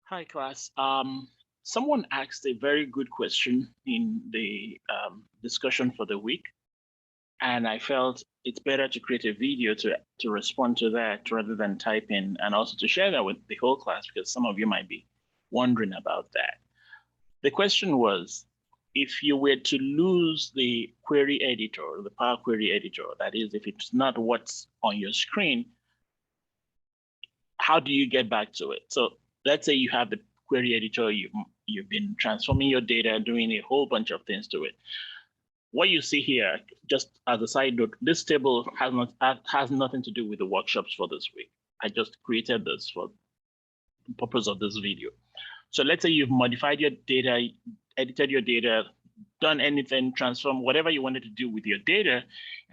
Hi, class. Someone asked a very good question in the discussion for the week, and I felt it's better to create a video to respond to that rather than type in, and also to share that with the whole class because some of you might be wondering about that. The question was, if you were to lose the query editor, the Power Query Editor, that is, if it's not what's on your screen, how do you get back to it? So let's say you have the query editor, you've been transforming your data, doing a whole bunch of things to it. What you see here, just as a side note, this table has nothing to do with the workshops for this week. I just created this for the purpose of this video. So let's say you've modified your data, edited your data, done anything, transform whatever you wanted to do with your data,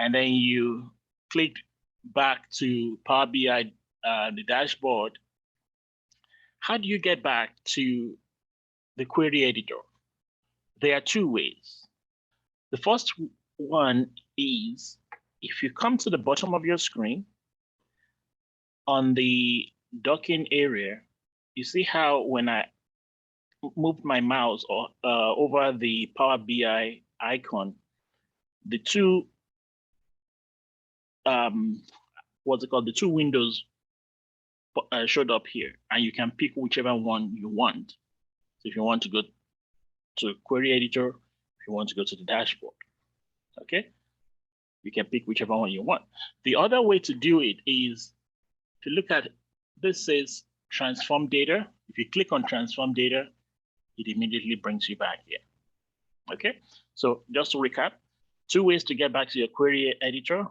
and then you clicked back to Power BI, the dashboard. How do you get back to the query editor? There are two ways. The first one is if you come to the bottom of your screen, on the docking area, you see how when I moved my mouse over the Power BI icon, the two, what's it called? The two windows showed up here, and you can pick whichever one you want. So if you want to go to query editor, if you want to go to the dashboard, okay? You can pick whichever one you want. The other way to do it is to look at, this says transform data. If you click on transform data, it immediately brings you back here, okay? So just to recap, two ways to get back to your query editor.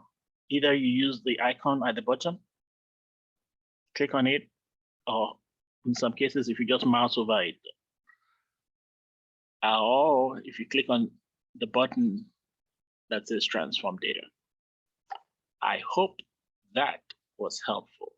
Either you use the icon at the bottom, click on it, or in some cases, if you just mouse over it, or if you click on the button that says transform data. I hope that was helpful.